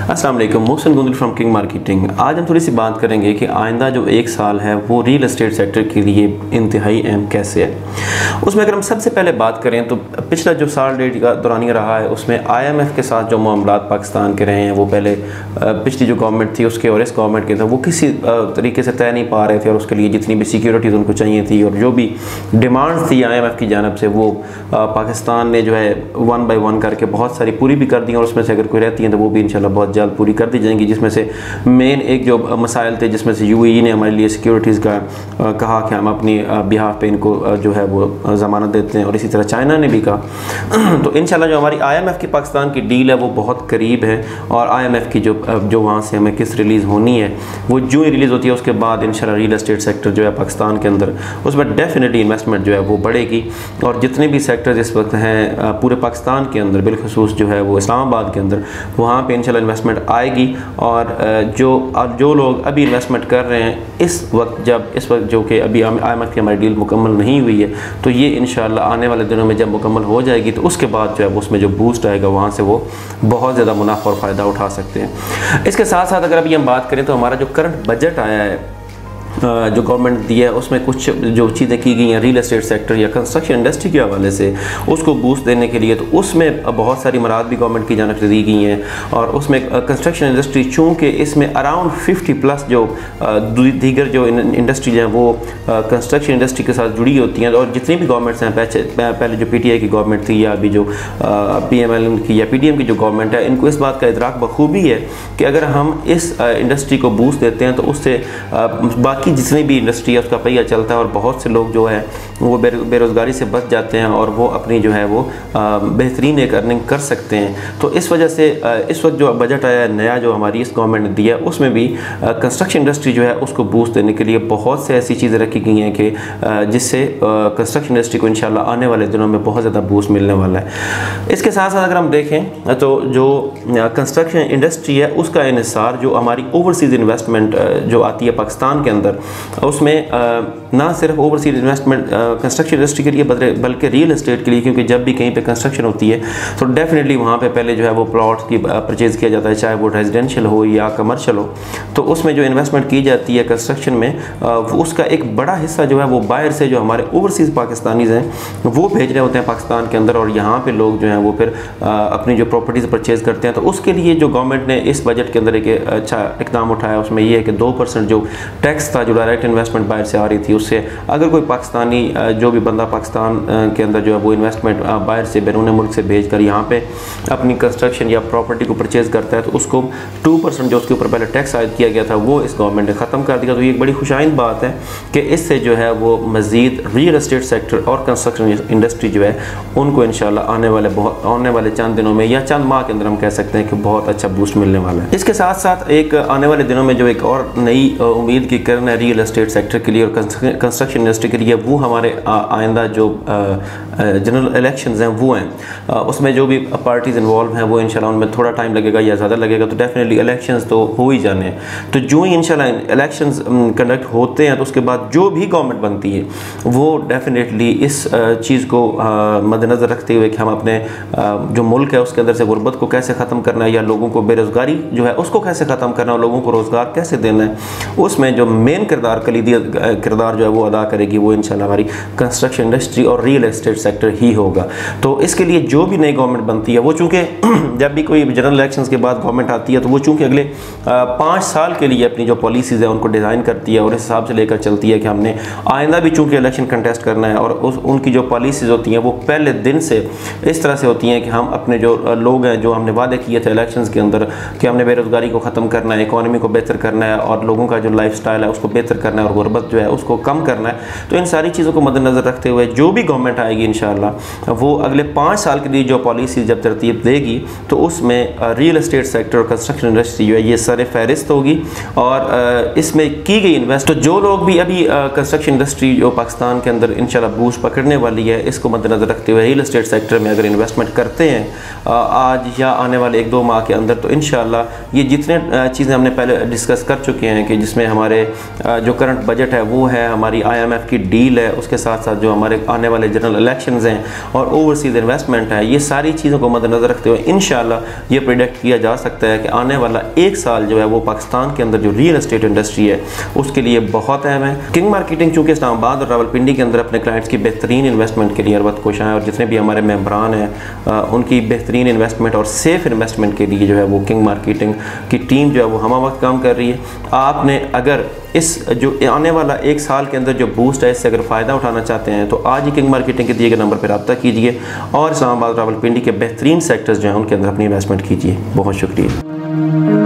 अस्सलाम वालेकुम, Mohsin गुंदल from king marketing. आज हम थोड़ी सी बात करेंगे कि आइंदा जो एक साल है वो रियल एस्टेट सेक्टर के लिए इंतहाई अहम कैसे है। उसमें अगर हम सबसे पहले बात करें तो पिछला जो साल डेढ़ का दौरानिया रहा है उसमें IMF के साथ जो मामलात पाकिस्तान के रहे हैं वो पहले पिछली जो गवर्नमेंट थी उसके और इस गवर्नमेंट के था वो किसी तरीके से तय नहीं पा रहे थे और उसके लिए जितनी भी सिक्योरिटीज़ उनको चाहिए थी और जो भी डिमांड्स थी IMF की जानब से वो पाकिस्तान ने जो है 1 बाय 1 करके बहुत सारी पूरी भी कर दी और उसमें से अगर कोई रहती हैं तो वो भी इंशाल्लाह बहुत जल्द पूरी कर दी जाएंगी। जिसमें से मेन एक जो मसाइल थे जिसमें से UAE ने हमारे लिए सिक्योरिटीज़ का कहा कि हम अपनी बिहाफ पे इनको जो है वो ज़मानत देते हैं और इसी तरह चाइना ने भी कहा। तो इंशाल्लाह जो हमारी IMF की पाकिस्तान की डील है वो बहुत करीब है और IMF की जो वहाँ से हमें किस्त रिलीज़ होनी है वो जो ही रिलीज़ होती है उसके बाद इंशाल्लाह रियल एस्टेट सेक्टर जो है पाकिस्तान के अंदर उसमें डेफिनेटली इन्वेस्टमेंट जो है वो बढ़ेगी और जितने भी सेक्टर इस वक्त हैं पूरे पाकिस्तान के अंदर बिलखुसूस जो है वो इस्लामाबाद के अंदर वहाँ पे इंशाल्लाह इन्वेस्टमेंट आएगी। और जो लोग अभी इन्वेस्टमेंट कर रहे हैं इस वक्त जो कि अभी IMF की हमारी डील मुकम्मल नहीं हुई है तो ये इंशाल्लाह आने वाले दिनों में जब मुकम्मल हो जाएगी तो उसके बाद जो है उसमें जो बूस्ट आएगा वहाँ से वो बहुत ज़्यादा मुनाफा और फ़ायदा उठा सकते हैं। इसके साथ साथ अगर अभी हम बात करें तो हमारा जो करंट बजट आया है जो गवर्नमेंट दिया है उसमें कुछ जो चीज़ें की गई हैं रियल एस्टेट सेक्टर या कंस्ट्रक्शन इंडस्ट्री के हवाले से उसको बूस्ट देने के लिए तो उसमें बहुत सारी मराद भी गवर्नमेंट की जानब से दी गई हैं और उसमें कंस्ट्रक्शन इंडस्ट्री चूँकि इसमें अराउंड 50+ जो दीगर जो इंडस्ट्रीज हैं वो कंस्ट्रक्शन इंडस्ट्री के साथ जुड़ी होती हैं और जितनी भी गवर्नमेंट्स हैं पहले जो PTI की गवर्नमेंट थी या अभी जो PML की या PDM की जो गवर्नमेंट है इनको इस बात का इदराक बखूबी है कि अगर हम इस इंडस्ट्री को बूस्ट देते हैं तो उससे बाकी जितनी भी इंडस्ट्री है उसका पहिया चलता है और बहुत से लोग जो है वो बेरोज़गारी से बच जाते हैं और वो अपनी जो है वो बेहतरीन एक अर्निंग कर सकते हैं। तो इस वजह से इस वक्त जो बजट आया है नया जो हमारी इस गवर्नमेंट ने दिया उसमें भी कंस्ट्रक्शन इंडस्ट्री जो है उसको बूस्ट देने के लिए बहुत से ऐसी चीज़ें रखी गई हैं कि जिससे कंस्ट्रक्शन इंडस्ट्री को इंशाल्लाह आने वाले दिनों में बहुत ज़्यादा बूस्ट मिलने वाला है। इसके साथ साथ अगर हम देखें तो जो कंस्ट्रक्शन इंडस्ट्री है उसका इन्हिसार जो हमारी ओवरसीज़ इन्वेस्टमेंट जो आती है पाकिस्तान के अंदर उसमें ना सिर्फ ओवरसीज इन्वेस्टमेंट कंस्ट्रक्शन इंडस्ट्री के लिए बल्कि रियल एस्टेट के लिए क्योंकि जब भी कहीं पे कंस्ट्रक्शन होती है तो डेफिनेटली वहाँ पे पहले जो है वो प्लॉट्स की परचेज़ किया जाता है चाहे वो रेजिडेंशियल हो या कमर्शियल हो। तो उसमें जो इन्वेस्टमेंट की जाती है कंस्ट्रक्शन में उसका एक बड़ा हिस्सा जो है वो बाहर से जो हमारे ओवरसीज़ पाकिस्तानीज़ हैं वो भेज रहे होते हैं पाकिस्तान के अंदर और यहाँ पर लोग जो हैं वो फिर अपनी जो प्रॉपर्टीज़ परचेज़ करते हैं। तो उसके लिए जो गवर्नमेंट ने इस बजट के अंदर एक अच्छा इकदाम उठाया उसमें यह है कि 2% जो टैक्स था जो डायरेक्ट इन्वेस्टमेंट बाहर से आ रही थी उससे अगर कोई पाकिस्तानी जो भी बंदा पाकिस्तान के अंदर जो है वो इन्वेस्टमेंट बाहर से बैरून मुल्क से भेज कर यहाँ पे अपनी कंस्ट्रक्शन या प्रॉपर्टी को परचेज़ करता है तो उसको 2% जो उसके ऊपर पहले टैक्स आयद किया गया था वो इस गवर्नमेंट ने ख़त्म कर दिया। तो ये एक बड़ी खुशाइंद बात है कि इससे जो है वो मज़ीद रियल एस्टेट सेक्टर और कंस्ट्रक्शन इंडस्ट्री जो है उनको इंशाल्लाह आने वाले चंद दिनों में या चंद माह के अंदर हम कह सकते हैं कि बहुत अच्छा बूस्ट मिलने वाला है। इसके साथ साथ एक आने वाले दिनों में जो एक और नई उम्मीद की करना है रियल एस्टेट सेक्टर के लिए और कंस्ट्रक्शन इंडस्ट्री के लिए वो हमारे आइंदा जो जनरल इलेक्शंस हैं वो हैं उसमें जो भी पार्टीज़ इन्वॉल्व हैं वो इंशाल्लाह उनमें थोड़ा टाइम लगेगा या ज़्यादा लगेगा तो डेफिनेटली इलेक्शंस तो हो ही जाने हैं। तो जो ही इंशाल्लाह इलेक्शंस कंडक्ट होते हैं तो उसके बाद जो भी गवर्नमेंट बनती है वो डेफिनेटली इस चीज़ को मद्देनज़र रखते हुए कि हम अपने जो मुल्क है उसके अंदर से गुर्बत को कैसे ख़त्म करना है या लोगों को बेरोज़गारी जो है उसको कैसे ख़त्म करना है और लोगों को रोज़गार कैसे देना है उसमें जो मेन कलीदी किरदार जो है वो अदा करेगी वो इंशाल्लाह हमारी कंस्ट्रक्शन इंडस्ट्री और रियल एस्टेट सेक्टर ही होगा। तो इसके लिए जो भी नई गवर्नमेंट बनती है वो चूँकि जब भी कोई जनरल इलेक्शंस के बाद गवर्नमेंट आती है तो वो चूँकि अगले 5 साल के लिए अपनी जो पॉलिसीज़ है उनको डिज़ाइन करती है और इस हिसाब से लेकर चलती है कि हमने आइंदा भी चूँकि इलेक्शन कंटेस्ट करना है और उनकी जो पॉलिसीज़ होती हैं वो पहले दिन से इस तरह से होती हैं कि हम अपने जो लोग हैं जो हमने वादे किए थे इलेक्शंस के अंदर कि हमने बेरोज़गारी को ख़त्म करना है इकॉनमी को बेहतर करना है और लोगों का जो लाइफ स्टाइल है उसको बेहतर करना है और गुर्बत जो है उसको कम करना है। तो इन सारी चीज़ों को मद्देनज़र रखते हुए जो भी गवर्नमेंट आएगी इंशाल्लाह वो अगले 5 साल के लिए जो पॉलिसी जब तरतीब देगी तो उसमें रियल एस्टेट सेक्टर और कंस्ट्रक्शन इंडस्ट्री जो है ये सर फहरिस्त होगी और इसमें की गई इन्वेस्ट तो जो लोग भी अभी कंस्ट्रक्शन इंडस्ट्री जो पाकिस्तान के अंदर इंशाल्लाह बूस्ट पकड़ने वाली है इसको मद्देनज़र रखते हुए रियल एस्टेट सेक्टर में अगर इन्वेस्टमेंट करते हैं आज या आने वाले 1-2 माह के अंदर तो इंशाल्लाह ये जितने चीज़ें हमने पहले डिस्कस कर चुके हैं कि जिसमें हमारे जो करंट बजट है वो है हमारी IMF की डील है उसके उसके साथ साथ जो हमारे आने वाले जनरल इलेक्शंस हैं और ओवरसीज इन्वेस्टमेंट है, ये सारी चीज़ों को मद्देनज़र रखते हुए इंशाल्लाह ये प्रेडिक्ट किया जा सकता है कि आने वाला एक साल जो है वो पाकिस्तान के अंदर जो रियल एस्टेट इंडस्ट्री है उसके लिए बहुत अहम है। किंग मार्केटिंग चूँकि इस्लामाबाद और रावलपिंडी के अंदर अपने क्लाइंट्स की बेहतरीन इन्वेस्टमेंट के लिए हर वक्त कोशिश है, और जितने भी हमारे मेंबरान हैं उनकी बेहतरीन इन्वेस्टमेंट और सेफ़ इन्वेस्टमेंट के लिए जो है वो किंग मार्केटिंग की टीम जो है वो हम वक्त काम कर रही है। आपने अगर इस जो आने वाला एक साल के अंदर जो बूस्ट है इससे अगर फ़ायदा उठाना चाहते हैं तो आज ही किंग मार्केटिंग के दिए गए नंबर पर रब्ता कीजिए और इस्लामाबाद रावलपिंडी के बेहतरीन सेक्टर्स जो हैं उनके अंदर अपनी इन्वेस्टमेंट कीजिए। बहुत शुक्रिया।